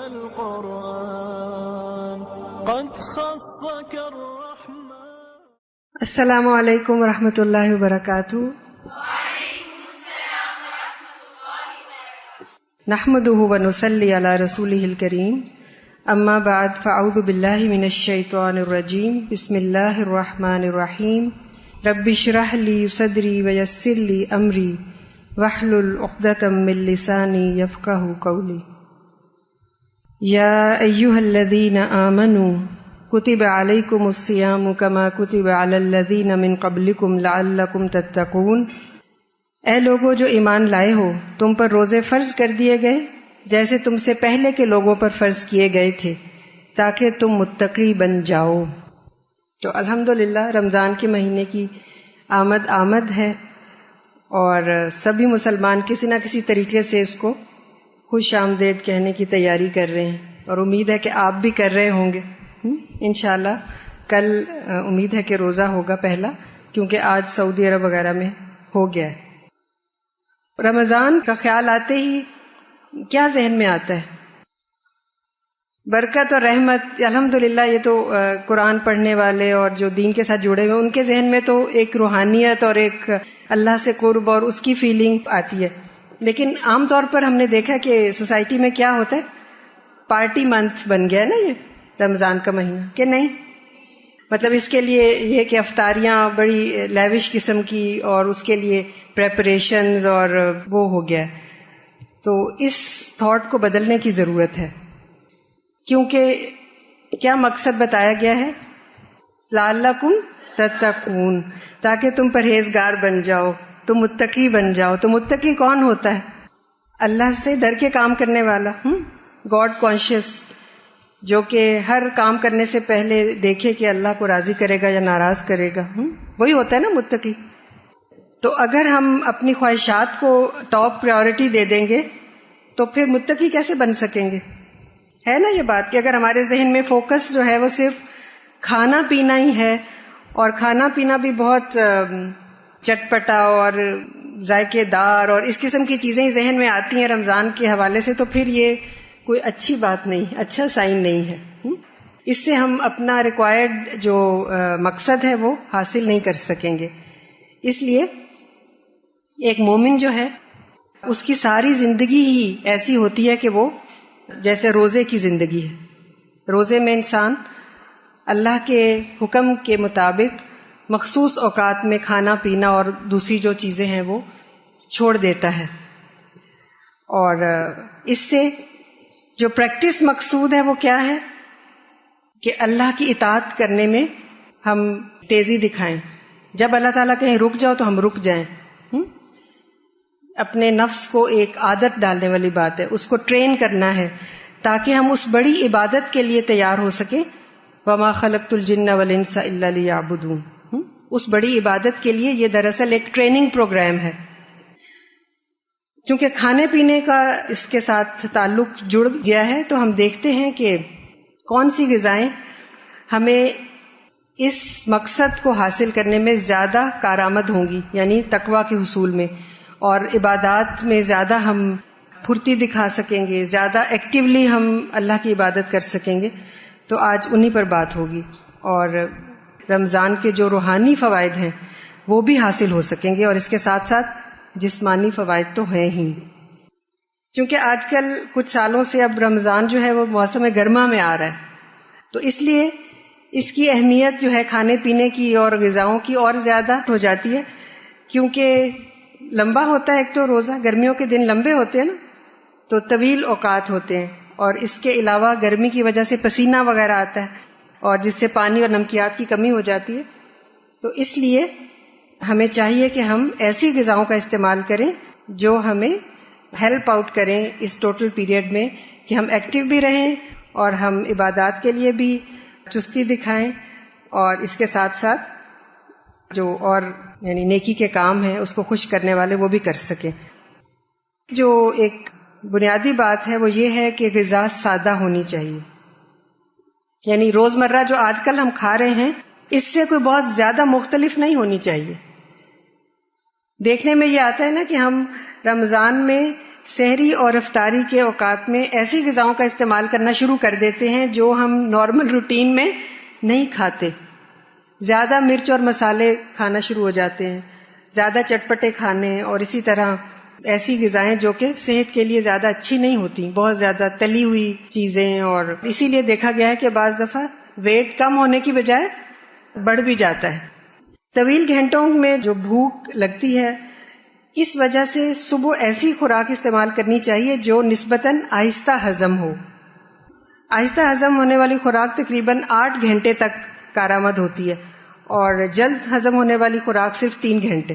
القرآن قد خصك الرحمن. السلام علیکم ورحمۃ اللہ وبرکاتہ. نحمده ونصلی علی رسولہ الکریم. اما بعد فاعوذ باللہ من الشیطان الرجیم. بسم اللہ الرحمن الرحیم. رب اشرح لی صدری ویسر لی امری واحلل عقدۃ من لسانی یفقہوا قولی. یا ایھا الذین آمنوا کتب علیکم الصیام کما کتب علی الذین من قبلکم لعلکم تتقون. اے لوگو جو ایمان لائے ہو، تم پر روزے فرض کر دیے گئے جیسے تم سے پہلے کے لوگوں پر فرض کیے گئے تھے تاکہ تم متقی بن جاؤ. تو الحمدللہ رمضان کے مہینے کی آمد ہے اور سبھی مسلمان کسی نہ کسی طریقے سے اس کو خوش آمدید کہنے کی تیاری کر رہے ہیں، اور امید ہے کہ آپ بھی کر رہے ہوں گے. انشاءاللہ کل امید ہے کہ روزہ ہوگا پہلا، کیونکہ آج سعودی عرب وغیرہ میں ہو گیا ہے. رمضان کا خیال آتے ہی کیا ذہن میں آتا ہے؟ برکت اور رحمت. الحمدللہ یہ تو قرآن پڑھنے والے اور جو دین کے ساتھ جڑے ہوئے ان کے ذہن میں تو ایک روحانیت اور ایک اللہ سے قرب اور اس کی فیلنگ آتی ہے. لیکن عام طور پر ہم نے دیکھا کہ سوسائٹی میں کیا ہوتا ہے، پارٹی منتھ بن گیا ہے نا یہ رمضان کا مہینہ، کہ نہیں؟ مطلب اس کے لیے یہ کہ افطاریاں بڑی لیوش قسم کی اور اس کے لیے پریپریشنز اور وہ ہو گیا. تو اس تھاٹ کو بدلنے کی ضرورت ہے، کیونکہ کیا مقصد بتایا گیا ہے؟ لعلکم تتقون، تاکہ تم پرہیزگار بن جاؤ، تم متقی بن جاؤ. تو متقی کون ہوتا ہے؟ اللہ سے ڈر کے کام کرنے والا، گاڈ کانشیس، جو کہ ہر کام کرنے سے پہلے دیکھے کہ اللہ کو راضی کرے گا یا ناراض کرے گا. وہی ہوتا ہے نا متقی. تو اگر ہم اپنی خواہشات کو ٹاپ پریورٹی دے دیں گے تو پھر متقی کیسے بن سکیں گے؟ ہے نا یہ بات کہ اگر ہمارے ذہن میں فوکس جو ہے وہ صرف کھانا پینا ہی ہے، اور کھانا پینا بھی بہت چٹپٹا اور ذائقے دار اور اس قسم کی چیزیں ذہن میں آتی ہیں رمضان کے حوالے سے، تو پھر یہ کوئی اچھی بات نہیں، اچھا سائن نہیں ہے. اس سے ہم اپنا ریکوائرڈ جو مقصد ہے وہ حاصل نہیں کر سکیں گے. اس لیے ایک مومن جو ہے اس کی ساری زندگی ہی ایسی ہوتی ہے کہ وہ جیسے روزے کی زندگی ہے. روزے میں انسان اللہ کے حکم کے مطابق مخصوص اوقات میں کھانا پینا اور دوسری جو چیزیں ہیں وہ چھوڑ دیتا ہے، اور اس سے جو پریکٹس مقصود ہے وہ کیا ہے کہ اللہ کی اطاعت کرنے میں ہم تیزی دکھائیں. جب اللہ تعالیٰ کہیں رک جاؤ تو ہم رک جائیں. اپنے نفس کو ایک عادت ڈالنے والی بات ہے، اس کو ٹرین کرنا ہے تاکہ ہم اس بڑی عبادت کے لیے تیار ہو سکیں. وَمَا خَلَقْتُ الْجِنَّ وَالْإِنسَ إِلَّا لِيَعْبُدُونَ. اس بڑی عبادت کے لیے یہ دراصل ایک ٹریننگ پروگرام ہے. کیونکہ کھانے پینے کا اس کے ساتھ تعلق جڑ گیا ہے، تو ہم دیکھتے ہیں کہ کون سی غذائیں ہمیں اس مقصد کو حاصل کرنے میں زیادہ کارآمد ہوں گی، یعنی تقویٰ کے حصول میں، اور عبادات میں زیادہ ہم پھرتی دکھا سکیں گے، زیادہ ایکٹیولی ہم اللہ کی عبادت کر سکیں گے. تو آج انہی پر بات ہوگی، اور رمضان کے جو روحانی فوائد ہیں وہ بھی حاصل ہو سکیں گے، اور اس کے ساتھ ساتھ جسمانی فوائد تو ہیں ہی. چونکہ آج کل کچھ سالوں سے اب رمضان جو ہے وہ موسم گرما میں آ رہا ہے، تو اس لیے اس کی اہمیت جو ہے کھانے پینے کی اور غذاؤں کی اور زیادہ ہو جاتی ہے، کیونکہ لمبا ہوتا ہے. ایک تو روزہ گرمیوں کے دن لمبے ہوتے ہیں نا، تو طویل اوقات ہوتے ہیں، اور اس کے علاوہ گرمی کی وجہ سے پسینہ وغیرہ آتا ہے، اور جس سے پانی اور نمکیات کی کمی ہو جاتی ہے. تو اس لیے ہمیں چاہیے کہ ہم ایسی غذاؤں کا استعمال کریں جو ہمیں ہیلپ آؤٹ کریں اس ٹوٹل پیریڈ میں، کہ ہم ایکٹیو بھی رہیں اور ہم عبادات کے لیے بھی چستی دکھائیں، اور اس کے ساتھ ساتھ جو اور یعنی نیکی کے کام ہیں اس کو خوش کرنے والے وہ بھی کر سکیں. جو ایک بنیادی بات ہے وہ یہ ہے کہ غذا سادہ ہونی چاہیے. یعنی روزمرہ جو آج کل ہم کھا رہے ہیں اس سے کوئی بہت زیادہ مختلف نہیں ہونی چاہیے. دیکھنے میں یہ آتا ہے نا کہ ہم رمضان میں سحری اور افطاری کے اوقات میں ایسی غذاؤں کا استعمال کرنا شروع کر دیتے ہیں جو ہم نارمل روٹین میں نہیں کھاتے. زیادہ مرچ اور مسالے کھانا شروع ہو جاتے ہیں, زیادہ چٹپٹے کھانے, اور اسی طرح ایسی غذائیں جو کہ صحت کے لیے زیادہ اچھی نہیں ہوتی, بہت زیادہ تلی ہوئی چیزیں. اور اسی لیے دیکھا گیا ہے کہ بعض دفعہ ویٹ کم ہونے کی بجائے بڑھ بھی جاتا ہے. طویل گھنٹوں میں جو بھوک لگتی ہے, اس وجہ سے صبح ایسی خوراک استعمال کرنی چاہیے جو نسبتاً آہستہ ہضم ہو. آہستہ ہضم ہونے والی خوراک تقریباً 8 گھنٹے تک کارآمد ہوتی ہے, اور جلد ہضم ہونے والی خوراک صرف 3 گھنٹے.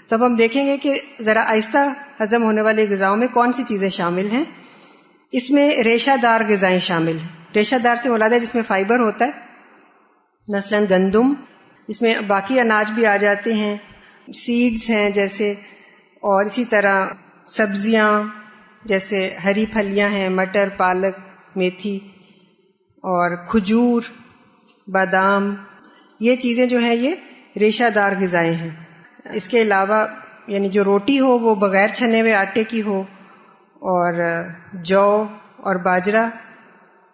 تو اب ہم دیکھیں گے کہ ذرا آہستہ ہضم ہونے والی غذاؤں میں کون سی چیزیں شامل ہیں. اس میں ریشہ دار غذائیں شامل ہیں. ریشہ دار سے مراد ہے جس میں فائبر ہوتا ہے, مثلا گندم, اس میں باقی اناج بھی آ جاتے ہیں, سیڈز ہیں جیسے, اور اسی طرح سبزیاں جیسے ہری پھلیاں ہیں, مٹر, پالک, میتھی, اور کھجور, بادام. یہ چیزیں جو ہیں یہ ریشہ دار غذائیں ہیں. اس کے علاوہ یعنی جو روٹی ہو وہ بغیر چھنے ہوئے آٹے کی ہو, اور جو اور باجرہ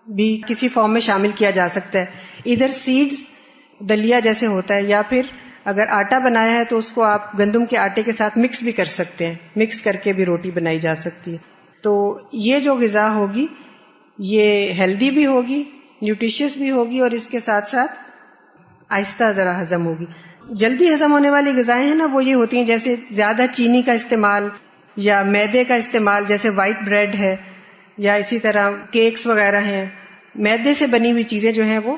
بھی کسی فارم میں شامل کیا جا سکتا ہے. ادھر سیڈز دلیا جیسے ہوتا ہے, یا پھر اگر آٹا بنایا ہے تو اس کو آپ گندم کے آٹے کے ساتھ مکس بھی کر سکتے ہیں, مکس کر کے بھی روٹی بنائی جا سکتی ہے. تو یہ جو غذا ہوگی یہ ہیلدی بھی ہوگی, نیوٹریشیس بھی ہوگی, اور اس کے ساتھ ساتھ آہستہ ذرا ہضم ہوگی. جلدی ہضم ہونے والی غذائیں ہیں نا, وہ یہ ہوتی ہیں جیسے زیادہ چینی کا استعمال یا میدے کا استعمال, جیسے وائٹ بریڈ ہے, یا اسی طرح کیکس وغیرہ ہیں. میدے سے بنی ہوئی چیزیں جو ہیں وہ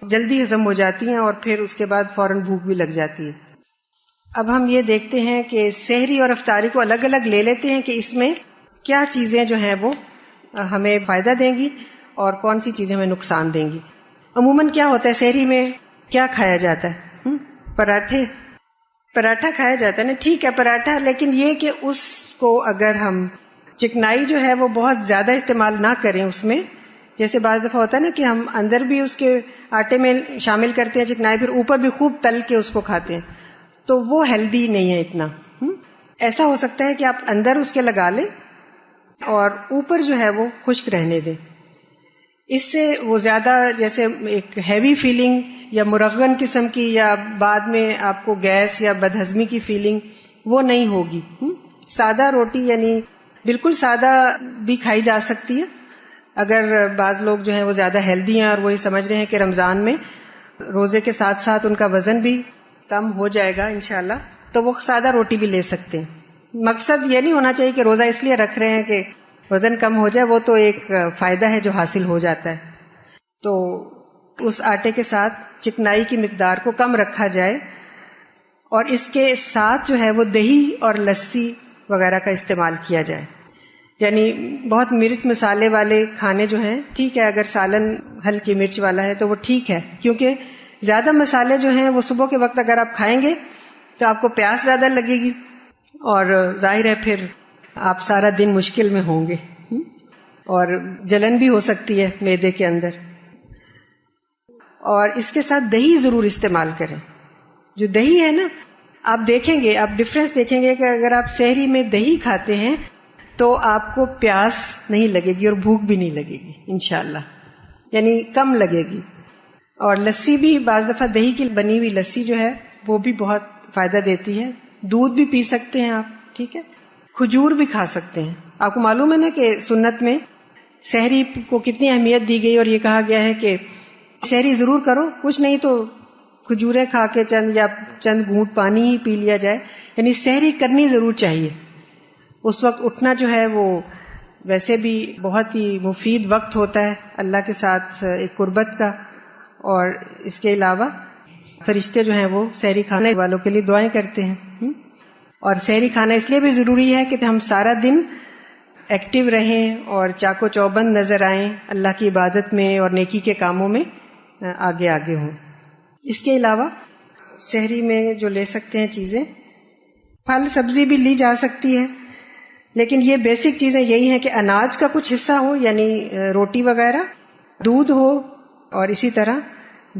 جلدی ہضم ہو جاتی ہیں, اور پھر اس کے بعد فوراً بھوک بھی لگ جاتی ہے. اب ہم یہ دیکھتے ہیں کہ سحری اور افطاری کو الگ الگ لے لیتے ہیں کہ اس میں کیا چیزیں جو ہیں وہ ہمیں فائدہ دیں گی اور کون سی چیزیں ہمیں نقصان دیں گی. عموماً کیا ہوتا ہے سحری میں کیا کھایا جاتا ہے؟ پراٹھا کھایا جاتا ہے نا, ٹھیک ہے پراٹھا, لیکن یہ کہ اس کو اگر ہم چکنائی جو ہے وہ بہت زیادہ استعمال نہ کریں اس میں, جیسے بعض دفعہ ہوتا ہے نا کہ ہم اندر بھی اس کے آٹے میں شامل کرتے ہیں چکنائی, پھر اوپر بھی خوب تل کے اس کو کھاتے ہیں, تو وہ ہیلدی نہیں ہے اتنا. ایسا ہو سکتا ہے کہ آپ اندر اس کے لگا لیں اور اوپر جو ہے وہ خشک رہنے دیں. اس سے وہ زیادہ جیسے ایک ہیوی فیلنگ یا مرغن قسم کی, یا بعد میں آپ کو گیس یا بدہضمی کی فیلنگ وہ نہیں ہوگی. سادہ روٹی یعنی بالکل سادہ بھی کھائی جا سکتی ہے. اگر بعض لوگ جو ہیں وہ زیادہ ہیلدی ہیں اور وہی سمجھ رہے ہیں کہ رمضان میں روزے کے ساتھ ساتھ ان کا وزن بھی کم ہو جائے گا انشاءاللہ, تو وہ سادہ روٹی بھی لے سکتے ہیں. مقصد یہ نہیں ہونا چاہیے کہ روزہ اس لیے رکھ رہے ہیں کہ وزن کم ہو جائے, وہ تو ایک فائدہ ہے جو حاصل ہو جاتا ہے. تو اس آٹے کے ساتھ چکنائی کی مقدار کو کم رکھا جائے, اور اس کے ساتھ جو ہے وہ دہی اور لسی وغیرہ کا استعمال کیا جائے. یعنی بہت مرچ مسالے والے کھانے جو ہیں ٹھیک ہے, اگر سالن ہلکی مرچ والا ہے تو وہ ٹھیک ہے, کیونکہ زیادہ مسالے جو ہیں وہ صبح کے وقت اگر آپ کھائیں گے تو آپ کو پیاس زیادہ لگے گی, اور ظاہر ہے پھر آپ سارا دن مشکل میں ہوں گے, اور جلن بھی ہو سکتی ہے معدے کے اندر. اور اس کے ساتھ دہی ضرور استعمال کریں. جو دہی ہے نا, آپ دیکھیں گے, آپ ڈفرینس دیکھیں گے کہ اگر آپ سحری میں دہی کھاتے ہیں تو آپ کو پیاس نہیں لگے گی اور بھوک بھی نہیں لگے گی انشاءاللہ, یعنی کم لگے گی. اور لسی بھی بعض دفعہ دہی کی بنی ہوئی لسی جو ہے وہ بھی بہت فائدہ دیتی ہے. دودھ بھی پی سکتے ہیں آپ, ٹھیک ہے. کھجور بھی کھا سکتے ہیں. آپ کو معلوم ہے نا کہ سنت میں سحری کو کتنی اہمیت دی گئی, اور یہ کہا گیا ہے کہ سحری ضرور کرو, کچھ نہیں تو کھجوریں کھا کے چند گھونٹ پانی ہی پی لیا جائے. یعنی سحری کرنی ضرور چاہیے. اس وقت اٹھنا جو ہے وہ ویسے بھی بہت ہی مفید وقت ہوتا ہے اللہ کے ساتھ ایک قربت کا, اور اس کے علاوہ فرشتے جو ہیں وہ سحری کھانے والوں کے لیے دعائیں کرتے ہیں. اور سحری کھانا اس لیے بھی ضروری ہے کہ ہم سارا دن ایکٹیو رہیں اور چاق و چوبند نظر آئیں, اللہ کی عبادت میں اور نیکی کے کاموں میں آگے آگے ہوں. اس کے علاوہ سحری میں جو لے سکتے ہیں چیزیں, پھل سبزی بھی لی جا سکتی ہے, لیکن یہ بیسک چیزیں یہی ہیں کہ اناج کا کچھ حصہ ہو, یعنی روٹی وغیرہ, دودھ ہو, اور اسی طرح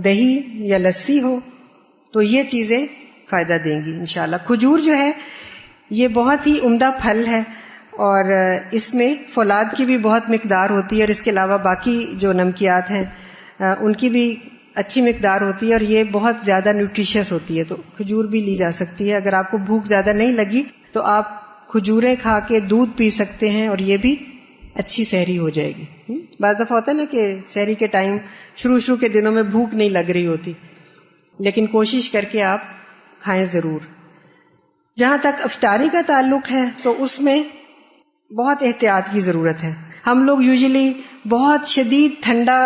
دہی یا لسی ہو, تو یہ چیزیں فائدہ دیں گی انشاءاللہ. کھجور جو ہے یہ بہت ہی عمدہ پھل ہے, اور اس میں فولاد کی بھی بہت مقدار ہوتی ہے، اور اس کے علاوہ باقی جو نمکیات ہیں ان کی بھی اچھی مقدار ہوتی ہے، اور یہ بہت زیادہ نیوٹریشس ہوتی ہے. تو کھجور بھی لی جا سکتی ہے. اگر آپ کو بھوک زیادہ نہیں لگی تو آپ کھجوریں کھا کے دودھ پی سکتے ہیں، اور یہ بھی اچھی سحری ہو جائے گی. بعض دفعہ ہوتا ہے نا کہ سحری کے ٹائم شروع کے دنوں میں بھوک نہیں لگ رہی ہوتی، لیکن کوشش کر کے آپ کھائیں ضرور. جہاں تک افطاری کا تعلق ہے تو اس میں بہت احتیاط کی ضرورت ہے. ہم لوگ یوزلی بہت شدید ٹھنڈا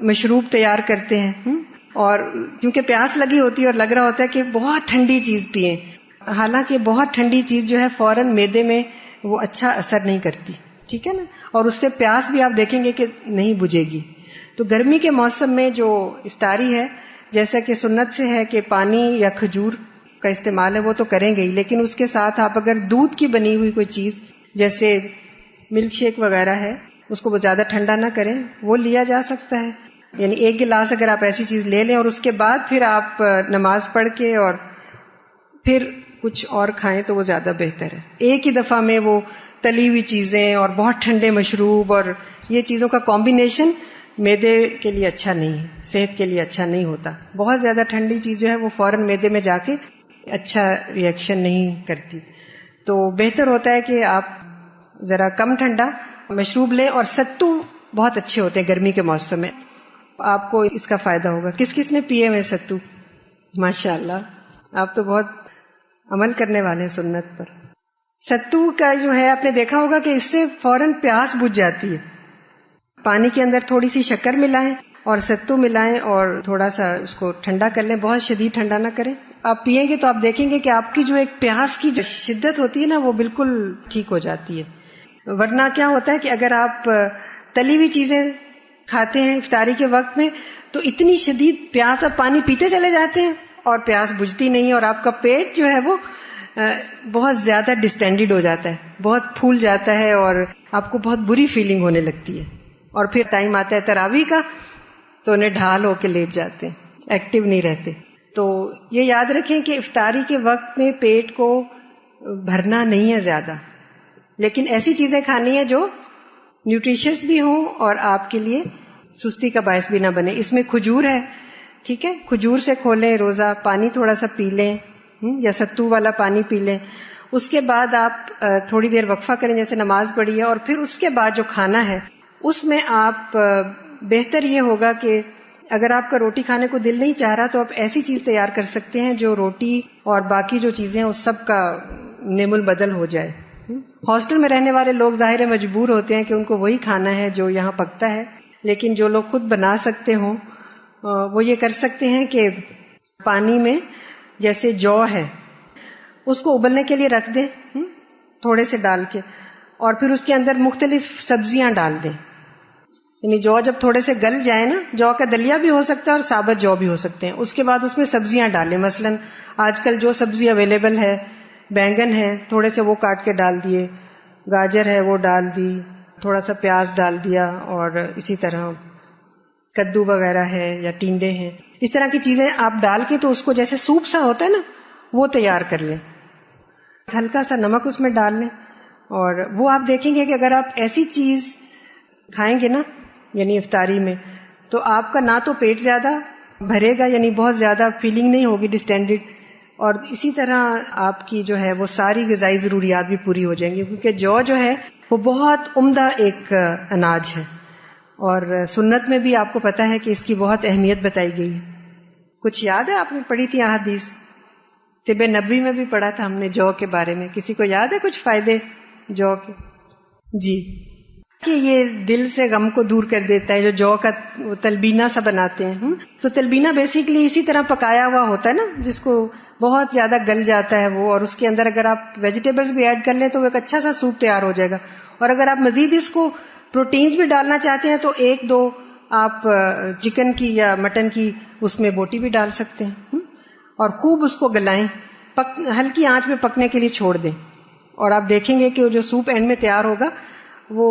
مشروب تیار کرتے ہیں، اور کیونکہ پیاس لگی ہوتی ہے اور لگ رہا ہوتا ہے کہ بہت ٹھنڈی چیز پئیں، حالانکہ بہت ٹھنڈی چیز جو ہے فوراً معدے میں وہ اچھا اثر نہیں کرتی، ٹھیک ہے نا، اور اس سے پیاس بھی آپ دیکھیں گے کہ نہیں بجھے گی. تو گرمی کے موسم میں جو افطاری ہے، جیسا کہ سنت سے ہے کہ پانی یا کھجور کا استعمال ہے وہ تو کریں گے ہی، لیکن اس کے ساتھ آپ اگر دودھ کی بنی ہوئی کوئی چیز جیسے ملک شیک وغیرہ ہے اس کو وہ زیادہ ٹھنڈا نہ کریں، وہ لیا جا سکتا ہے. یعنی 1 گلاس اگر آپ ایسی چیز لے لیں اور اس کے بعد پھر آپ نماز پڑھ کے اور پھر کچھ اور کھائیں تو وہ زیادہ بہتر ہے. ایک ہی دفعہ میں وہ تلی ہوئی چیزیں اور بہت ٹھنڈے مشروب اور یہ چیزوں کا کمبینیشن معدے کے لیے اچھا نہیں ہے، صحت کے لیے اچھا نہیں ہوتا. بہت زیادہ ٹھنڈی چیز جو ہے وہ فوراً معدے میں جا کے اچھا ریئیکشن نہیں کرتی. تو بہتر ہوتا ہے کہ آپ ذرا کم ٹھنڈا مشروب لیں، اور ستو بہت اچھے ہوتے ہیں گرمی کے موسم میں، آپ کو اس کا فائدہ ہوگا. کس کس نے پیے ہوئے ستو؟ ماشاء اللہ، آپ تو بہت عمل کرنے والے ہیں سنت پر. ستو کا جو ہے آپ نے دیکھا ہوگا کہ اس سے فوراً پیاس بجھ جاتی ہے. پانی کے اندر تھوڑی سی شکر ملائیں اور ستو ملائیں اور تھوڑا سا اس کو ٹھنڈا کر لیں، بہت شدید ٹھنڈا نہ کریں. آپ پیئیں گے تو آپ دیکھیں گے کہ آپ کی جو ایک پیاس کی جو شدت ہوتی ہے نا وہ بالکل ٹھیک ہو جاتی ہے. ورنہ کیا ہوتا ہے کہ اگر آپ تلی ہوئی چیزیں کھاتے ہیں افطاری کے وقت میں تو اتنی شدید پیاس، آپ پانی پیتے چلے جاتے ہیں اور پیاس بجھتی نہیں، اور آپ کا پیٹ جو ہے وہ بہت زیادہ ڈسٹینڈڈ ہو جاتا ہے، بہت پھول جاتا ہے، اور آپ کو بہت بری فیلنگ ہونے لگتی ہے. اور پھر ٹائم آتا ہے تراویح کا تو انہیں ڈھال ہو کے لیٹ جاتے ہیں، ایکٹیو نہیں رہتے. تو یہ یاد رکھیں کہ افطاری کے وقت میں پیٹ کو بھرنا نہیں ہے زیادہ، لیکن ایسی چیزیں کھانی ہے جو نیوٹریشس بھی ہوں اور آپ کے لیے سستی کا باعث بھی نہ بنے. اس میں کھجور ہے، ٹھیک ہے، کھجور سے کھولیں روزہ، پانی تھوڑا سا پی لیں یا ستو والا پانی پی لیں. اس کے بعد آپ تھوڑی دیر وقفہ کریں، جیسے نماز پڑھی ہے، اور پھر اس کے بعد جو کھانا ہے اس میں آپ بہتر یہ ہوگا کہ اگر آپ کا روٹی کھانے کو دل نہیں چاہ رہا تو آپ ایسی چیز تیار کر سکتے ہیں جو روٹی اور باقی جو چیزیں ہیں اس سب کا نعم البدل ہو جائے. ہاسٹل میں رہنے والے لوگ ظاہر مجبور ہوتے ہیں کہ ان کو وہی کھانا ہے جو یہاں پکتا ہے، لیکن جو لوگ خود بنا سکتے ہوں وہ یہ کر سکتے ہیں کہ پانی میں جیسے جو ہے اس کو ابلنے کے لیے رکھ دیں تھوڑے سے ڈال کے، اور پھر اس کے اندر مختلف سبزیاں ڈال دیں. یعنی جو جب تھوڑے سے گل جائے نا، جو کا دلیا بھی ہو سکتا ہے اور ثابت جو بھی ہو سکتے ہیں، اس کے بعد اس میں سبزیاں ڈالیں. مثلا آج کل جو سبزی اویلیبل ہے، بینگن ہے تھوڑے سے وہ کاٹ کے ڈال دیے، گاجر ہے وہ ڈال دی، تھوڑا سا پیاز ڈال دیا، اور اسی طرح کدو وغیرہ ہے یا ٹینڈے ہیں، اس طرح کی چیزیں آپ ڈال کے تو اس کو جیسے سوپ سا ہوتا ہے نا وہ تیار کر لیں. ہلکا سا نمک اس میں ڈال لیں، اور وہ آپ دیکھیں گے کہ اگر آپ ایسی چیز کھائیں گے نا یعنی افطاری میں تو آپ کا نہ تو پیٹ زیادہ بھرے گا، یعنی بہت زیادہ فیلنگ نہیں ہوگی ڈسٹینڈڈ، اور اسی طرح آپ کی جو ہے وہ ساری غذائی ضروریات بھی پوری ہو جائیں گی، کیونکہ جو ہے وہ بہت عمدہ ایک اناج ہے، اور سنت میں بھی آپ کو پتا ہے کہ اس کی بہت اہمیت بتائی گئی ہے. کچھ یاد ہے آپ نے پڑھی تھی احادیث؟ طب نبوی میں بھی پڑھا تھا ہم نے جو کے بارے میں. کسی کو یاد ہے کچھ فائدے جو کے؟ جی، کہ یہ دل سے غم کو دور کر دیتا ہے. جو کا تلبینہ سا بناتے ہیں، تو تلبینہ بیسیکلی اسی طرح پکایا ہوا ہوتا ہے نا، جس کو بہت زیادہ گل جاتا ہے وہ، اور اس کے اندر اگر آپ ویجیٹیبلز بھی ایڈ کر لیں تو وہ ایک اچھا سا سوپ تیار ہو جائے گا. اور اگر آپ مزید اس کو پروٹینز بھی ڈالنا چاہتے ہیں تو 1-2 آپ چکن کی یا مٹن کی اس میں بوٹی بھی ڈال سکتے ہیں، اور خوب اس کو گلائیں، ہلکی آنچ میں پکنے کے لیے چھوڑ دیں، اور آپ دیکھیں گے کہ جو سوپ اینڈ میں تیار ہوگا وہ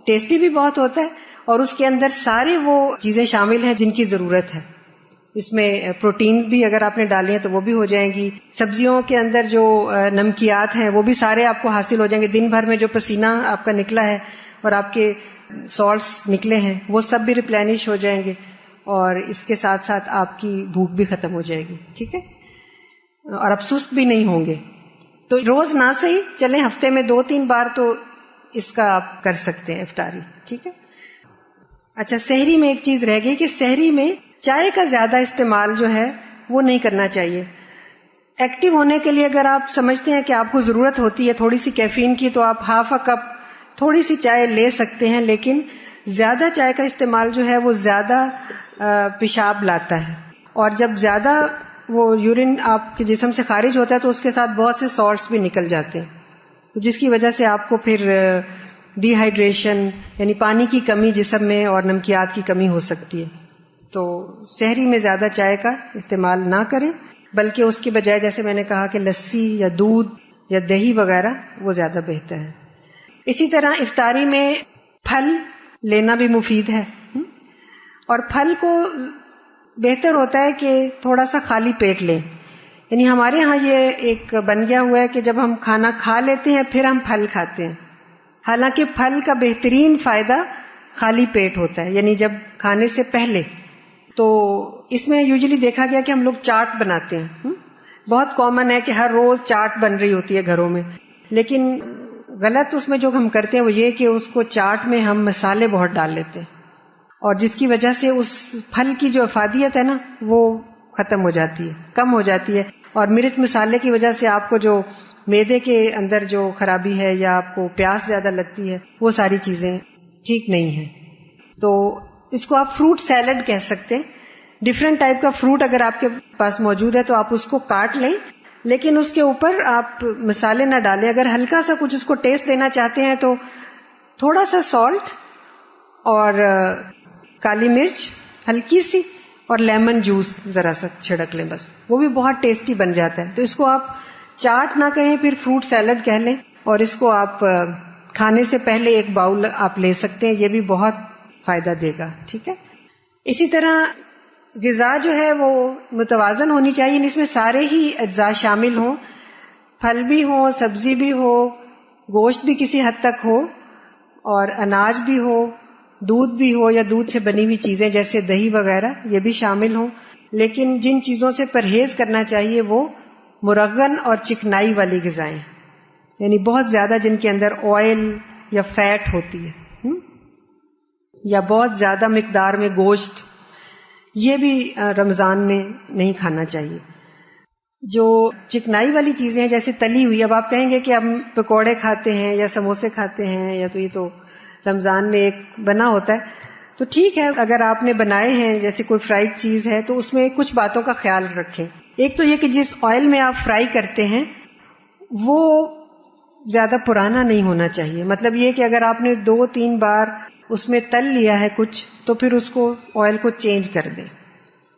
ٹیسٹی بھی بہت ہوتا ہے، اور اس کے اندر ساری وہ چیزیں شامل ہیں جن کی ضرورت ہے. اس میں پروٹینز بھی اگر آپ نے ڈالے ہیں تو وہ بھی ہو جائیں گی. سبزیوں کے اندر جو نمکیات ہیں وہ بھی سارے آپ کو حاصل ہو جائیں گے. دن بھر میں جو پسینہ آپ کا نکلا ہے اور آپ کے سالٹس نکلے ہیں وہ سب بھی ریپلینش ہو جائیں گے, اور اس کے ساتھ ساتھ آپ کی بھوک بھی ختم ہو جائے گی. ٹھیک ہے, اور آپ سست بھی نہیں ہوں گے. تو روز نہ صحیح چلیں ہفتے میں 2-3 بار تو اس کا آپ کر سکتے ہیں افطاری. ٹھیک ہے. اچھا, سحری میں ایک چیز رہ گئی کہ سحری میں چائے کا زیادہ استعمال جو ہے وہ نہیں کرنا چاہیے. ایکٹیو ہونے کے لیے اگر آپ سمجھتے ہیں کہ آپ کو ضرورت ہوتی ہے تھوڑی سی کیفین کی تو آپ ½ کپ تھوڑی سی چائے لے سکتے ہیں, لیکن زیادہ چائے کا استعمال جو ہے وہ زیادہ پیشاب لاتا ہے, اور جب زیادہ وہ یورین آپ کے جسم سے خارج ہوتا ہے تو اس کے ساتھ بہت سے سالٹس بھی نکل جاتے ہیں, جس کی وجہ سے آپ کو پھر ڈی ہائیڈریشن یعنی پانی کی کمی جسم میں اور نمکیات کی کمی ہو سکتی ہے. تو سحری میں زیادہ چائے کا استعمال نہ کریں, بلکہ اس کے بجائے جیسے میں نے کہا کہ لسی یا دودھ یا دہی وغیرہ وہ زیادہ بہتر ہے. اسی طرح افطاری میں پھل لینا بھی مفید ہے, اور پھل کو بہتر ہوتا ہے کہ تھوڑا سا خالی پیٹ لیں. یعنی ہمارے ہاں یہ ایک بن گیا ہوا ہے کہ جب ہم کھانا کھا لیتے ہیں پھر ہم پھل کھاتے ہیں, حالانکہ پھل کا بہترین فائدہ خالی پیٹ ہوتا ہے, یعنی جب کھانے سے پہلے. تو اس میں یوزلی دیکھا گیا کہ ہم لوگ چاٹ بناتے ہیں, بہت کامن ہے کہ ہر روز چاٹ بن رہی ہوتی ہے گھروں میں, لیکن غلط اس میں جو ہم کرتے ہیں وہ یہ کہ اس کو چاٹ میں ہم مسالے بہت ڈال لیتے ہیں, اور جس کی وجہ سے اس پھل کی جو افادیت ہے نا وہ ختم ہو جاتی ہے, کم ہو جاتی ہے, اور مرچ مسالے کی وجہ سے آپ کو جو معدے کے اندر جو خرابی ہے یا آپ کو پیاس زیادہ لگتی ہے وہ ساری چیزیں ٹھیک نہیں ہیں. تو اس کو آپ فروٹ سیلڈ کہہ سکتے ہیں. ڈفرینٹ ٹائپ کا فروٹ اگر آپ کے پاس موجود ہے تو آپ اس کو کاٹ لیں, لیکن اس کے اوپر آپ مسالے نہ ڈالیں. اگر ہلکا سا کچھ اس کو ٹیسٹ دینا چاہتے ہیں تو تھوڑا سا سالٹ اور کالی مرچ ہلکی سی اور لیمن جوس ذرا سا چھڑک لیں, بس وہ بھی بہت ٹیسٹی بن جاتا ہے. تو اس کو آپ چاٹ نہ کہیں, پھر فروٹ سیلڈ کہہ لیں, اور اس کو آپ کھانے سے پہلے ایک باؤل آپ لے سکتے ہیں, یہ بھی بہت فائدہ دے گا. ٹھیک ہے. اسی طرح غذا جو ہے وہ متوازن ہونی چاہیے, اس میں سارے ہی اجزاء شامل ہوں, پھل بھی ہوں, سبزی بھی ہو, گوشت بھی کسی حد تک ہو, اور اناج بھی ہو, دودھ بھی ہو یا دودھ سے بنی ہوئی چیزیں جیسے دہی وغیرہ یہ بھی شامل ہوں. لیکن جن چیزوں سے پرہیز کرنا چاہیے وہ مرغن اور چکنائی والی غذائیں, یعنی بہت زیادہ جن کے اندر آئل یا فیٹ ہوتی ہے, یا بہت زیادہ مقدار میں گوشت, یہ بھی رمضان میں نہیں کھانا چاہیے. جو چکنائی والی چیزیں ہیں جیسے تلی ہوئی, اب آپ کہیں گے کہ ہم پکوڑے کھاتے ہیں یا سموسے کھاتے ہیں یا تو یہ تو رمضان میں ایک بنا ہوتا ہے, تو ٹھیک ہے اگر آپ نے بنائے ہیں جیسے کوئی فرائیڈ چیز ہے تو اس میں کچھ باتوں کا خیال رکھیں. ایک تو یہ کہ جس آئل میں آپ فرائی کرتے ہیں وہ زیادہ پرانا نہیں ہونا چاہیے. مطلب یہ کہ اگر آپ نے 2-3 بار اس میں تل لیا ہے کچھ تو پھر اس کو آئل کو چینج کر دیں.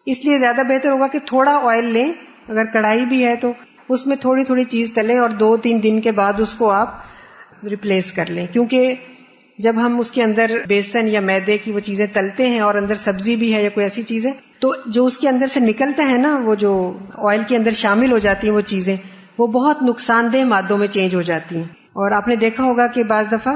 اس لیے زیادہ بہتر ہوگا کہ تھوڑا آئل لیں, اگر کڑھائی بھی ہے تو اس میں تھوڑی تھوڑی چیز تلیں اور 2-3 دن کے بعد اس کو آپ ریپلیس کر لیں. کیونکہ جب ہم اس کے اندر بیسن یا میدے کی وہ چیزیں تلتے ہیں اور اندر سبزی بھی ہے یا کوئی ایسی چیز ہے تو جو اس کے اندر سے نکلتا ہے نا, وہ جو آئل کے اندر شامل ہو جاتی ہیں وہ چیزیں, وہ بہت نقصان دہ مادوں میں چینج ہو جاتی ہیں. اور آپ نے دیکھا ہوگا کہ بعض دفعہ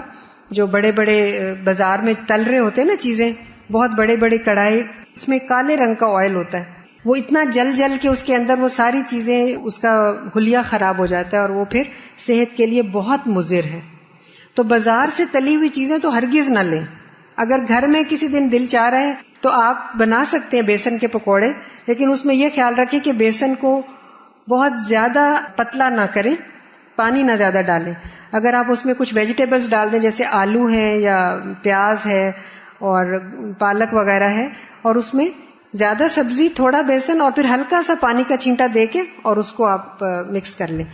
جو بڑے بڑے بازار میں تل رہے ہوتے ہیں نا چیزیں, بہت بڑے بڑے کڑھائی, اس میں کالے رنگ کا آئل ہوتا ہے, وہ اتنا جل کے اس کے اندر وہ ساری چیزیں, اس کا حلیہ خراب ہو جاتا ہے اور وہ پھر صحت کے لیے بہت مضر ہے. تو بازار سے تلی ہوئی چیزیں تو ہرگز نہ لیں. اگر گھر میں کسی دن دل چاہ رہا ہے تو آپ بنا سکتے ہیں بیسن کے پکوڑے, لیکن اس میں یہ خیال رکھیں کہ بیسن کو بہت زیادہ پتلا نہ کریں, پانی نہ زیادہ ڈالیں. اگر آپ اس میں کچھ ویجیٹیبلز ڈال دیں جیسے آلو ہیں یا پیاز ہے اور پالک وغیرہ ہے, اور اس میں زیادہ سبزی, تھوڑا بیسن اور پھر ہلکا سا پانی کا چھینٹا دے کے اور اس کو آپ مکس کر لیں,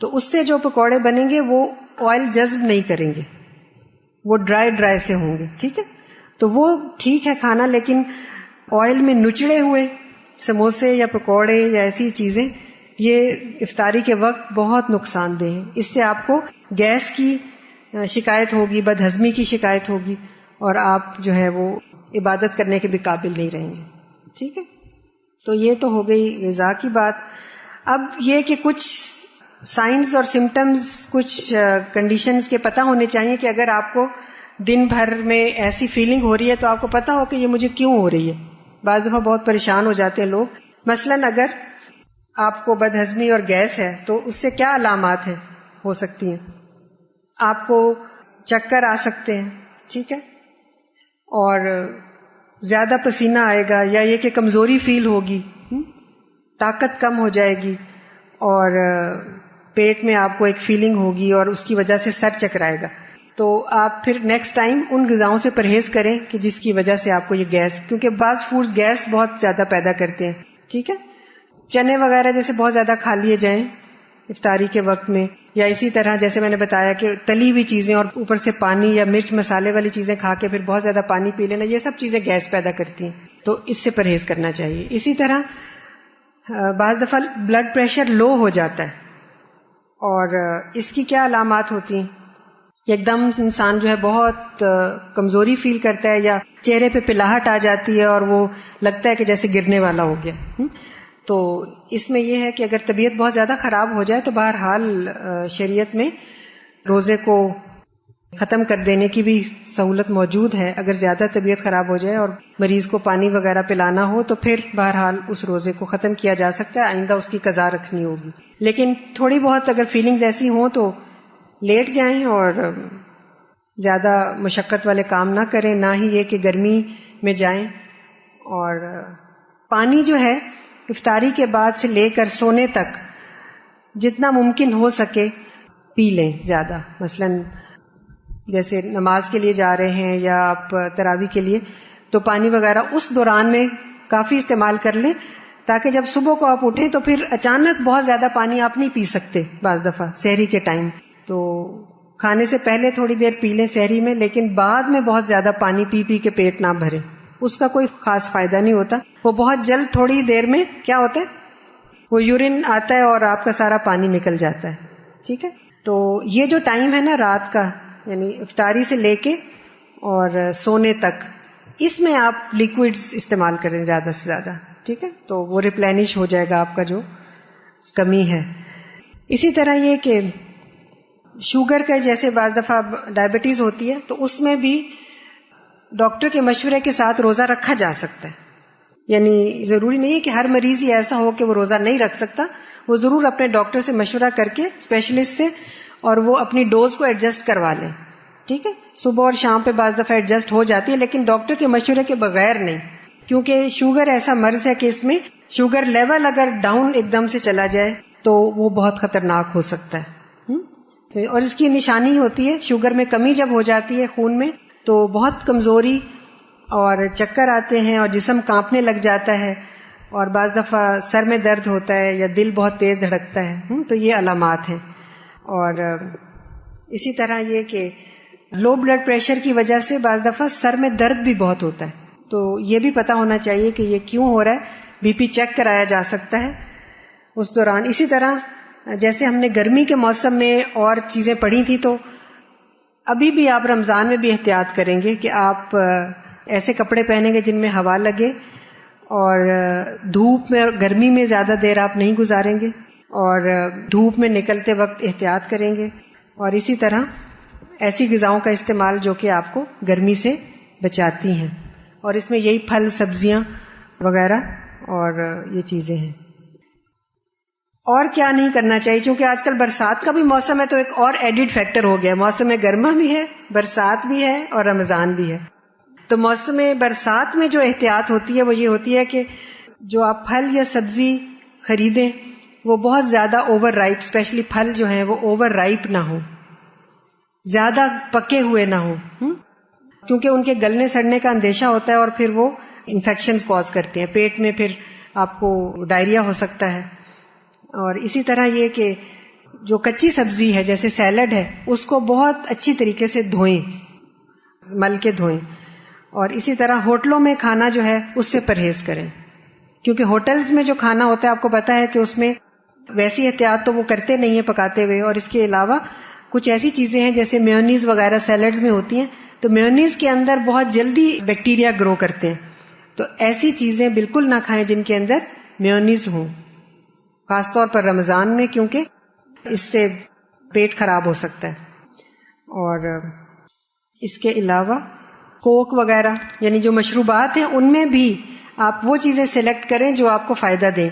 تو اس سے جو پکوڑے بنیں گے وہ آئل جذب نہیں کریں گے, وہ ڈرائی سے ہوں گے. ٹھیک ہے, تو وہ ٹھیک ہے کھانا, لیکن آئل میں نچڑے ہوئے سموسے یا پکوڑے یا ایسی چیزیں یہ افطاری کے وقت بہت نقصان دہ ہیں. اس سے آپ کو گیس کی شکایت ہوگی, بد ہضمی کی شکایت ہوگی, اور آپ جو ہے وہ عبادت کرنے کے بھی قابل نہیں رہیں گے. ٹھیک ہے. تو یہ تو ہو گئی غذا کی بات. اب یہ کہ کچھ سائنس اور سمٹمز، کچھ کنڈیشنز کے پتہ ہونے چاہیے کہ اگر آپ کو دن بھر میں ایسی فیلنگ ہو رہی ہے تو آپ کو پتہ ہو کہ یہ مجھے کیوں ہو رہی ہے. بعض دفعہ بہت پریشان ہو جاتے ہیں لوگ. مثلاً اگر آپ کو بدہضمی اور گیس ہے تو اس سے کیا علامات ہیں ہو سکتی ہیں؟ آپ کو چکر آ سکتے ہیں، ٹھیک ہے، اور زیادہ پسینہ آئے گا، یا یہ کہ کمزوری فیل ہوگی، طاقت کم ہو جائے گی، اور پیٹ میں آپ کو ایک فیلنگ ہوگی اور اس کی وجہ سے سر چکرائے گا. تو آپ پھر نیکسٹ ٹائم ان غذاؤں سے پرہیز کریں کہ جس کی وجہ سے آپ کو یہ گیس، کیونکہ بعض فوڈز گیس بہت زیادہ پیدا کرتے ہیں، ٹھیک ہے. چنے وغیرہ جیسے بہت زیادہ کھا لیے جائیں افطاری کے وقت میں، یا اسی طرح جیسے میں نے بتایا کہ تلی ہوئی چیزیں اور اوپر سے پانی یا مرچ مسالے والی چیزیں کھا کے پھر بہت زیادہ پانی پی لینا، یہ سب چیزیں گیس پیدا کرتی ہیں، تو اس سے پرہیز کرنا چاہیے. اسی طرح بعض دفعہ بلڈ پریشر لو ہو جاتا ہے، اور اس کی کیا علامات ہوتی ہیں کہ ایک دم انسان جو ہے بہت کمزوری فیل کرتا ہے، یا چہرے پہ پلاہٹ آ جاتی ہے اور وہ لگتا ہے کہ جیسے گرنے والا ہو گیا. تو اس میں یہ ہے کہ اگر طبیعت بہت زیادہ خراب ہو جائے تو بہرحال شریعت میں روزے کو ختم کر دینے کی بھی سہولت موجود ہے. اگر زیادہ طبیعت خراب ہو جائے اور مریض کو پانی وغیرہ پلانا ہو تو پھر بہرحال اس روزے کو ختم کیا جا سکتا ہے، آئندہ اس کی قضا رکھنی ہوگی. لیکن تھوڑی بہت اگر فیلنگز ایسی ہوں تو لیٹ جائیں اور زیادہ مشقت والے کام نہ کریں، نہ ہی یہ کہ گرمی میں جائیں. اور پانی جو ہے افطاری کے بعد سے لے کر سونے تک جتنا ممکن ہو سکے پی لیں زیادہ. مثلاً جیسے نماز کے لیے جا رہے ہیں یا آپ تراویح کے لیے، تو پانی وغیرہ اس دوران میں کافی استعمال کر لیں، تاکہ جب صبح کو آپ اٹھیں تو پھر اچانک بہت زیادہ پانی آپ نہیں پی سکتے. بعض دفعہ سحری کے ٹائم تو کھانے سے پہلے تھوڑی دیر پی لیں سحری میں، لیکن بعد میں بہت زیادہ پانی پی پی کے پیٹ نہ بھریں، اس کا کوئی خاص فائدہ نہیں ہوتا. وہ بہت جلد تھوڑی دیر میں کیا ہوتا ہے، وہ یورین آتا ہے اور آپ کا سارا پانی نکل جاتا ہے، ٹھیک ہے. تو یہ جو ٹائم ہے نا رات کا، یعنی افطاری سے لے کے اور سونے تک، اس میں آپ لیکوڈز استعمال کریں زیادہ سے زیادہ، ٹھیک ہے. تو وہ ریپلینش ہو جائے گا آپ کا جو کمی ہے. اسی طرح یہ کہ شوگر کا جیسے بعض دفعہ ڈائبٹیز ہوتی ہے تو اس میں بھی ڈاکٹر کے مشورے کے ساتھ روزہ رکھا جا سکتا ہے. یعنی ضروری نہیں ہے کہ ہر مریض ہی ایسا ہو کہ وہ روزہ نہیں رکھ سکتا، وہ ضرور اپنے ڈاکٹر سے مشورہ کر کے اسپیشلسٹ سے، اور وہ اپنی ڈوز کو ایڈجسٹ کروا لیں، ٹھیک ہے. صبح اور شام پہ بعض دفعہ ایڈجسٹ ہو جاتی ہے، لیکن ڈاکٹر کے مشورے کے بغیر نہیں، کیونکہ شوگر ایسا مرض ہے کہ اس میں شوگر لیول اگر ڈاؤن ایک دم سے چلا جائے تو وہ بہت خطرناک ہو سکتا ہے. اور اس کی نشانی ہوتی ہے شوگر میں کمی جب ہو جاتی ہے خون میں تو بہت کمزوری اور چکر آتے ہیں اور جسم کانپنے لگ جاتا ہے، اور بعض دفعہ سر میں درد ہوتا ہے یا دل بہت تیز دھڑکتا ہے. تو یہ علامات ہیں. اور اسی طرح یہ کہ لو بلڈ پریشر کی وجہ سے بعض دفعہ سر میں درد بھی بہت ہوتا ہے، تو یہ بھی پتہ ہونا چاہیے کہ یہ کیوں ہو رہا ہے. بی پی چیک کرایا جا سکتا ہے اس دوران. اسی طرح جیسے ہم نے گرمی کے موسم میں اور چیزیں پڑھی تھی، تو ابھی بھی آپ رمضان میں بھی احتیاط کریں گے کہ آپ ایسے کپڑے پہنیں گے جن میں ہوا لگے، اور دھوپ میں اور گرمی میں زیادہ دیر آپ نہیں گزاریں گے، اور دھوپ میں نکلتے وقت احتیاط کریں گے. اور اسی طرح ایسی غذاؤں کا استعمال جو کہ آپ کو گرمی سے بچاتی ہیں، اور اس میں یہی پھل سبزیاں وغیرہ اور یہ چیزیں ہیں. اور کیا نہیں کرنا چاہیے، چونکہ آج کل برسات کا بھی موسم ہے تو ایک اور ایڈڈ فیکٹر ہو گیا، موسم گرما بھی ہے، برسات بھی ہے اور رمضان بھی ہے. تو موسم برسات میں جو احتیاط ہوتی ہے وہ یہ ہوتی ہے کہ جو آپ پھل یا سبزی خریدیں وہ بہت زیادہ اوور رائپ، اسپیشلی پھل جو ہیں وہ اوور رائپ نہ ہوں، زیادہ پکے ہوئے نہ ہوں، کیونکہ ان کے گلنے سڑنے کا اندیشہ ہوتا ہے اور پھر وہ انفیکشنز کاز کرتے ہیں، پیٹ میں پھر آپ کو ڈائریا ہو سکتا ہے. اور اسی طرح یہ کہ جو کچی سبزی ہے جیسے سیلڈ ہے اس کو بہت اچھی طریقے سے دھوئیں، مل کے دھوئیں. اور اسی طرح ہوٹلوں میں کھانا جو ہے اس سے پرہیز کریں، کیونکہ ہوٹلز میں جو کھانا ہوتا ہے آپ کو پتا ہے کہ اس میں ویسی احتیاط تو وہ کرتے نہیں ہیں پکاتے ہوئے. اور اس کے علاوہ کچھ ایسی چیزیں ہیں جیسے میونیز وغیرہ سیلڈز میں ہوتی ہیں، تو میونیز کے اندر بہت جلدی بیکٹیریا گرو کرتے ہیں، تو ایسی چیزیں بالکل نہ کھائیں جن کے اندر میونیز ہوں، خاص طور پر رمضان میں، کیونکہ اس سے پیٹ خراب ہو سکتا ہے. اور اس کے علاوہ کوک وغیرہ یعنی جو مشروبات ہیں ان میں بھی آپ وہ چیزیں سلیکٹ کریں جو آپ کو فائدہ دیں.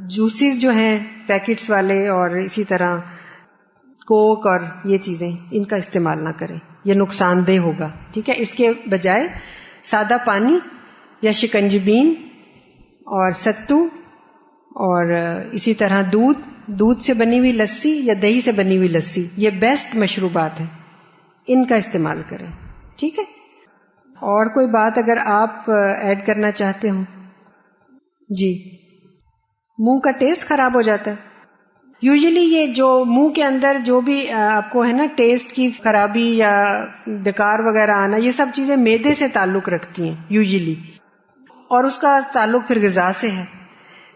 جوسز جو ہیں پیکٹس والے اور اسی طرح کوک اور یہ چیزیں ان کا استعمال نہ کریں، یہ نقصان دہ ہوگا. ٹھیک ہے، اس کے بجائے سادہ پانی یا شکنجبین اور ستو اور اسی طرح دودھ سے بنی ہوئی لسی یا دہی سے بنی ہوئی لسی، یہ بیسٹ مشروبات ہیں، ان کا استعمال کریں. ٹھیک ہے، اور کوئی بات اگر آپ ایڈ کرنا چاہتے ہوں؟ جی، منہ کا ٹیسٹ خراب ہو جاتا ہے. یوزلی یہ جو منہ کے اندر جو بھی آپ کو ہے نا ٹیسٹ کی خرابی یا ڈکار وغیرہ آنا، یہ سب چیزیں معدے سے تعلق رکھتی ہیں یوزلی، اور اس کا تعلق پھر غذا سے ہے.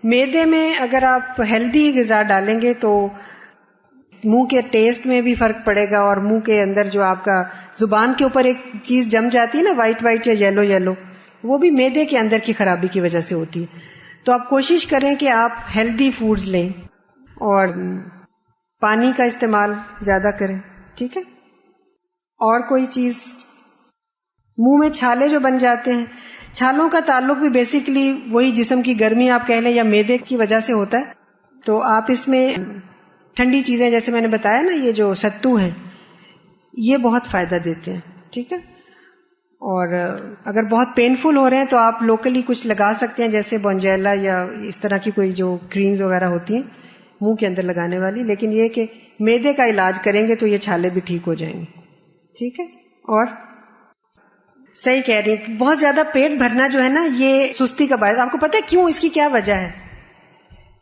معدے میں اگر آپ ہیلدی غذا ڈالیں گے تو منہ کے ٹیسٹ میں بھی فرق پڑے گا، اور منہ کے اندر جو آپ کا زبان کے اوپر ایک چیز جم جاتی ہے نا وائٹ وائٹ یا یلو یلو، وہ بھی معدے کے اندر کی خرابی کی وجہ سے ہوتی ہے. تو آپ کوشش کریں کہ آپ ہیلدی فوڈز لیں اور پانی کا استعمال زیادہ کریں. ٹھیک ہے، اور کوئی چیز؟ منہ میں چھالے جو بن جاتے ہیں، چھالوں کا تعلق بھی بیسیکلی وہی جسم کی گرمی آپ کہہ لیں یا معدے کی وجہ سے ہوتا ہے. تو آپ اس میں ٹھنڈی چیزیں جیسے میں نے بتایا نا، یہ جو ستو ہیں یہ بہت فائدہ دیتے ہیں. ٹھیک ہے، اور اگر بہت پینفل ہو رہے ہیں تو آپ لوکلی کچھ لگا سکتے ہیں، جیسے بونجیلا یا اس طرح کی کوئی جو کریمز وغیرہ ہوتی ہیں منہ کے اندر لگانے والی. لیکن یہ کہ معدے کا علاج کریں گے تو یہ چھالے بھی ٹھیک ہو جائیں گے. ٹھیک ہے، اور صحیح کہہ رہی ہیں، بہت زیادہ پیٹ بھرنا جو ہے نا یہ سستی کا باعث. آپ کو پتہ ہے کیوں؟ اس کی کیا وجہ ہے؟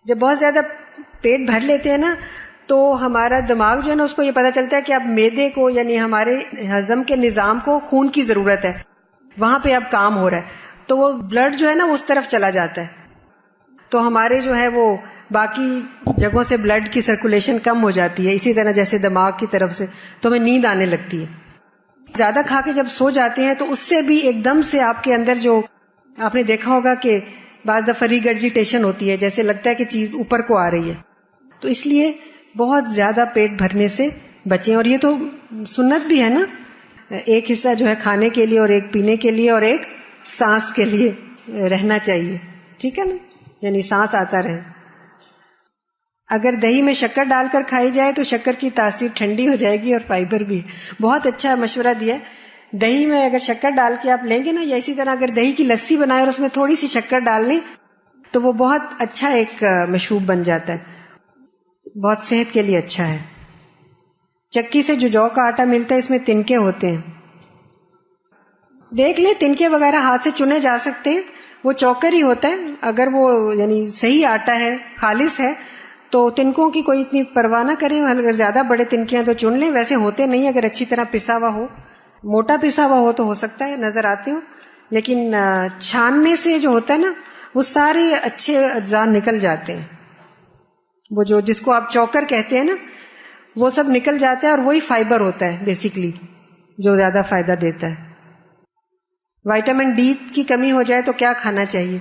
جب بہت زیادہ پیٹ بھر لیتے ہیں نا تو ہمارا دماغ جو ہے نا اس کو یہ پتہ چلتا ہے کہ اب معدے کو یعنی ہمارے ہضم کے نظام کو خون کی ضرورت ہے، وہاں پہ اب کام ہو رہا ہے، تو وہ بلڈ جو ہے نا اس طرف چلا جاتا ہے. تو ہمارے جو ہے وہ باقی جگہوں سے بلڈ کی سرکولیشن کم ہو جاتی ہے، اسی طرح جیسے دماغ کی طرف سے، تو ہمیں نیند آنے لگتی ہے. زیادہ کھا کے جب سو جاتے ہیں تو اس سے بھی ایک دم سے آپ کے اندر جو آپ نے دیکھا ہوگا کہ بعض دفعہ ریگرجیٹیشن ہوتی ہے، جیسے لگتا ہے کہ چیز اوپر کو آ رہی ہے. تو اس لیے بہت زیادہ پیٹ بھرنے سے بچیں. اور یہ تو سنت بھی ہے نا، ایک حصہ جو ہے کھانے کے لیے اور ایک پینے کے لیے اور ایک سانس کے لیے رہنا چاہیے. ٹھیک ہے نا، یعنی سانس آتا رہے. اگر دہی میں شکر ڈال کر کھائی جائے تو شکر کی تاثیر ٹھنڈی ہو جائے گی اور فائبر بھی. بہت اچھا مشورہ دیا. دہی میں اگر شکر ڈال کے آپ لیں گے نا، یا اسی طرح اگر دہی کی لسی بنائے اور اس میں تھوڑی سی شکر ڈال لیں تو وہ بہت اچھا ایک مشروب بن جاتا ہے، بہت صحت کے لیے اچھا ہے. چکی سے جو کا آٹا ملتا ہے اس میں تنکے ہوتے ہیں، دیکھ لیں تنکے وغیرہ ہاتھ سے چنے جا سکتے ہیں، وہ چوکر ہی ہوتا ہے. اگر وہ یعنی صحیح آٹا ہے، خالص ہے، تو تنکوں کی کوئی اتنی پرواہ نہ کریں. اگر زیادہ بڑے تنکے ہیں تو چن لیں، ویسے ہوتے نہیں. اگر اچھی طرح پسا ہوا ہو، موٹا پسا ہوا ہو تو ہو سکتا ہے نظر آتے ہو، لیکن چھاننے سے جو ہوتا ہے نا وہ سارے اچھے اجزاء نکل جاتے ہیں. وہ جو جس کو آپ چوکر کہتے ہیں نا وہ سب نکل جاتا ہے، اور وہی فائبر ہوتا ہے بیسیکلی جو زیادہ فائدہ دیتا ہے. وائٹامن ڈی کی کمی ہو جائے تو کیا کھانا چاہیے؟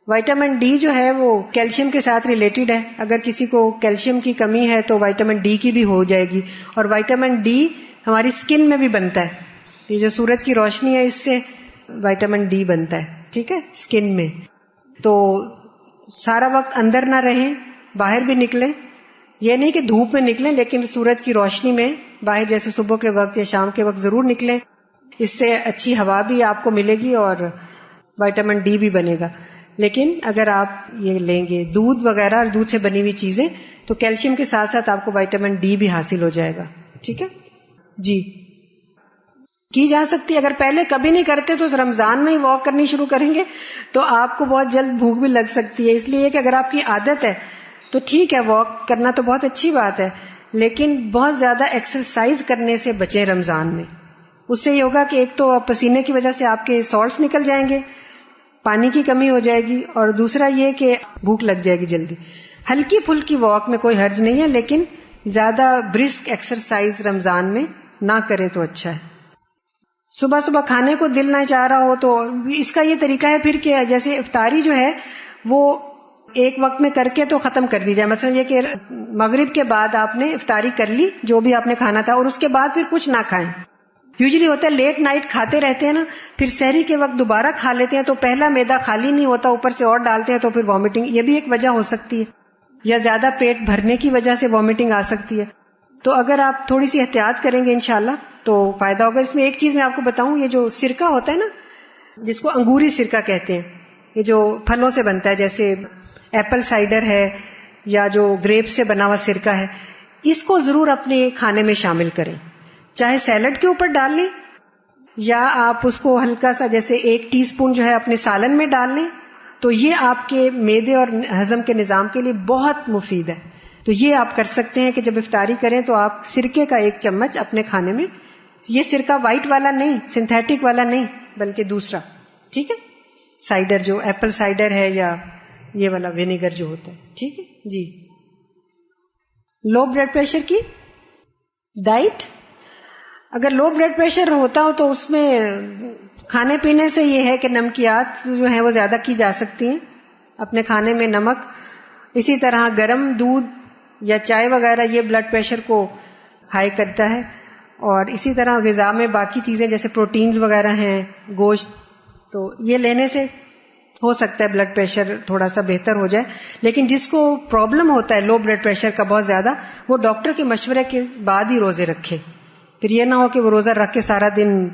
وائٹامن ڈی جو ہے وہ کیلشیم کے ساتھ ریلیٹڈ ہے. اگر کسی کو کیلشیم کی کمی ہے تو وائٹامن ڈی کی بھی ہو جائے گی. اور وائٹامن ڈی ہماری اسکن میں بھی بنتا ہے، یہ جو سورج کی روشنی ہے اس سے وائٹامن ڈی بنتا ہے. ٹھیک ہے، اسکن میں. تو سارا وقت اندر نہ رہیں، باہر بھی نکلیں. یہ نہیں کہ دھوپ میں نکلیں، لیکن سورج کی روشنی میں باہر جیسے صبح کے وقت یا شام کے وقت ضرور نکلیں. اس سے اچھی ہوا بھی آپ کو ملے گی اور وائٹامن ڈی بھی بنے گا. لیکن اگر آپ یہ لیں گے دودھ وغیرہ اور دودھ سے بنی ہوئی چیزیں تو کیلشیم کے ساتھ ساتھ آپ کو وائٹامن ڈی بھی حاصل ہو جائے گا. ٹھیک ہے جی، کی جا سکتی. اگر پہلے کبھی نہیں کرتے تو رمضان میں ہی واک کرنی شروع کریں گے تو آپ کو بہت جلد بھوک بھی لگ سکتی ہے. اس لیے کہ اگر آپ کی عادت ہے تو ٹھیک ہے، واک کرنا تو بہت اچھی بات ہے، لیکن بہت زیادہ ایکسرسائز کرنے سے بچیں رمضان میں. اس سے یہ ہوگا کہ ایک تو پسینے کی وجہ سے آپ کے سالٹس نکل جائیں گے، پانی کی کمی ہو جائے گی، اور دوسرا یہ کہ بھوک لگ جائے گی جلدی. ہلکی پھلکی واک میں کوئی حرج نہیں ہے، لیکن زیادہ برسک ایکسرسائز رمضان میں نہ کریں تو اچھا ہے. صبح صبح کھانے کو دل نہ چاہ رہا ہو تو اس کا یہ طریقہ ہے پھر کہ جیسے افطاری جو ہے وہ ایک وقت میں کر کے تو ختم کر دی جائے. مثلا یہ کہ مغرب کے بعد آپ نے افطاری کر لی جو بھی آپ نے کھانا تھا اور اس کے بعد پھر کچھ نہ کھائیں. یوزلی ہوتا ہے لیٹ نائٹ کھاتے رہتے ہیں نا, پھر سحری کے وقت دوبارہ کھا لیتے ہیں تو پہلا معدہ خالی نہیں ہوتا, اوپر سے اور ڈالتے ہیں تو پھر وامٹنگ, یہ بھی ایک وجہ ہو سکتی ہے, یا زیادہ پیٹ بھرنے کی وجہ سے وامٹنگ آ سکتی ہے. تو اگر آپ تھوڑی سی احتیاط کریں گے انشاءاللہ تو فائدہ ہوگا. اس میں ایک چیز میں آپ کو بتاؤں, یہ جو سرکہ ہوتا ہے نا جس کو انگوری سرکہ کہتے ہیں, یہ جو پھلوں سے بنتا ہے جیسے ایپل سائڈر ہے یا جو گریپ سے بنا ہوا سرکہ ہے, اس کو ضرور اپنے کھانے میں شامل کریں, چاہے سیلڈ کے اوپر ڈال لیں یا آپ اس کو ہلکا سا جیسے 1 ٹی اسپون جو ہے اپنے سالن میں ڈال لیں, تو یہ آپ کے معدے اور ہضم کے نظام کے لیے بہت مفید ہے. تو یہ آپ کر سکتے ہیں کہ جب افطاری کریں تو آپ سرکے کا 1 چمچ اپنے کھانے میں, یہ سرکہ وائٹ والا نہیں, سنتھیٹک والا نہیں, بلکہ دوسرا, ٹھیک ہے, سائڈر جو ایپل سائڈر ہے یا یہ والا ونیگر جو ہوتا ہے, ٹھیک ہے جی. لو بلڈ پریشر کی ڈائٹ, اگر لو بلڈ پریشر ہوتا ہو تو اس میں کھانے پینے سے یہ ہے کہ نمکیات جو ہیں وہ زیادہ کی جا سکتی ہیں اپنے کھانے میں, نمک, اسی طرح گرم دودھ یا چائے وغیرہ یہ بلڈ پریشر کو ہائی کرتا ہے. اور اسی طرح غذا میں باقی چیزیں جیسے پروٹینز وغیرہ ہیں, گوشت, تو یہ لینے سے ہو سکتا ہے بلڈ پریشر تھوڑا سا بہتر ہو جائے. لیکن جس کو پرابلم ہوتا ہے لو بلڈ پریشر کا بہت زیادہ, وہ ڈاکٹر کے مشورے کے بعد ہی روزے رکھے, پھر یہ نہ ہو کہ وہ روزہ رکھ کے سارا دن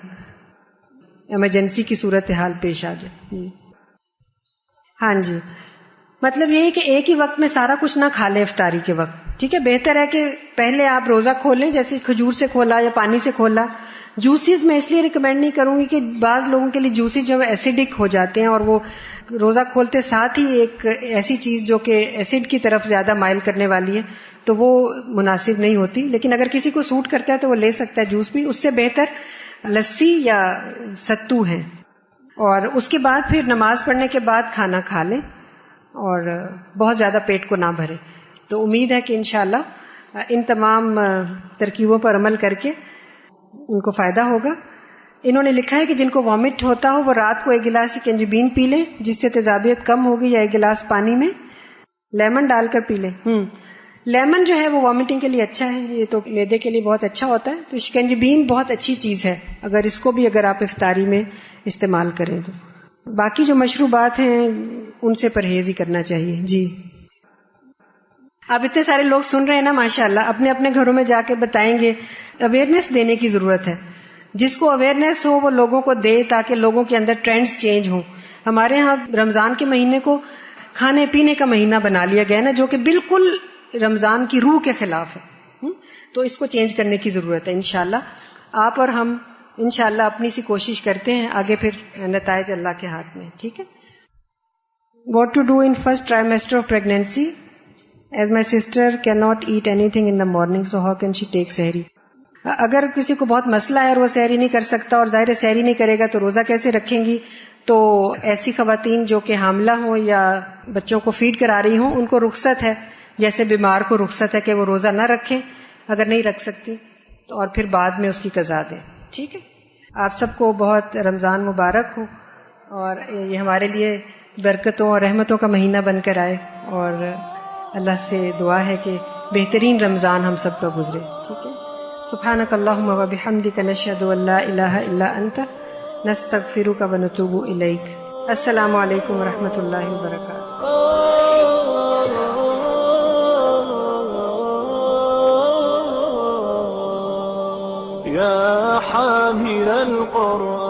ایمرجنسی کی صورتحال پیش آ جائے. ہاں جی, مطلب یہ ہے کہ ایک ہی وقت میں سارا کچھ نہ کھا لیں افطاری کے وقت, ٹھیک ہے. بہتر ہے کہ پہلے آپ روزہ کھولیں, جیسے کھجور سے کھولا یا پانی سے کھولا. جوسیز میں اس لیے ریکمینڈ نہیں کروں گی کہ بعض لوگوں کے لیے جوسیز جو ہے ایسیڈک ہو جاتے ہیں اور وہ روزہ کھولتے ساتھ ہی ایک ایسی چیز جو کہ ایسڈ کی طرف زیادہ مائل کرنے والی ہے, تو وہ مناسب نہیں ہوتی. لیکن اگر کسی کو سوٹ کرتا ہے تو وہ لے سکتا ہے جوس بھی, اس سے بہتر لسی یا ستو ہے. اور اس کے بعد پھر نماز پڑھنے کے بعد کھانا کھا لیں اور بہت زیادہ پیٹ کو نہ بھرے. تو امید ہے کہ انشاءاللہ ان تمام ترکیبوں پر عمل کر کے ان کو فائدہ ہوگا. انہوں نے لکھا ہے کہ جن کو وامٹ ہوتا ہو وہ رات کو 1 گلاس کنجبین پی لیں جس سے تیزابیت کم ہوگی, یا 1 گلاس پانی میں لیمن ڈال کر پی لیں. لیمن جو ہے وہ وامٹنگ کے لیے اچھا ہے, یہ تو معدے کے لیے بہت اچھا ہوتا ہے. تو شکنجبین بہت اچھی چیز ہے اگر اس کو بھی اگر آپ افطاری میں استعمال کریں تو. باقی جو مشروبات ہیں ان سے پرہیز ہی کرنا چاہیے. جی, اب اتنے سارے لوگ سن رہے ہیں نا ماشاءاللہ, اپنے اپنے گھروں میں جا کے بتائیں گے. اویئرنیس دینے کی ضرورت ہے, جس کو اویئرنیس ہو وہ لوگوں کو دے تاکہ لوگوں کے اندر ٹرینڈز چینج ہوں. ہمارے ہاں رمضان کے مہینے کو کھانے پینے کا مہینہ بنا لیا گیا نا, جو کہ بالکل رمضان کی روح کے خلاف ہے. تو اس کو چینج کرنے کی ضرورت ہے. انشاءاللہ آپ اور ہم انشاءاللہ اپنی سی کوشش کرتے ہیں, آگے پھر نتائج اللہ کے ہاتھ میں, ٹھیک ہے. What to do in first trimester of pregnancy? As my sister cannot eat anything in the morning, so how can she take sehri? اگر کسی کو بہت مسئلہ ہے اور وہ سحری نہیں کر سکتا اور ظاہر سحری نہیں کرے گا تو روزہ کیسے رکھیں گی؟ تو ایسی خواتین جو کہ حاملہ ہوں یا بچوں کو فیڈ کرا رہی ہوں ان کو رخصت ہے, جیسے بیمار کو رخصت ہے کہ وہ روزہ نہ رکھیں اگر نہیں رکھ سکتی تو, اور پھر بعد میں اس کی قضا دیں. ٹھیک ہے, آپ سب کو بہت رمضان مبارک ہو اور یہ ہمارے لیے برکتوں اور رحمتوں کا مہینہ بن کر آئے, اور اللہ سے دعا ہے کہ بہترین رمضان ہم سب کا گزرے. ٹھیک ہے, سبحانک اللہم و بحمدک نشہد ان لا الہ الا انت نستغفرک و نتوب الیک. السلام علیکم و رحمۃ اللہ وبرکاتہ. يا حامل القرآن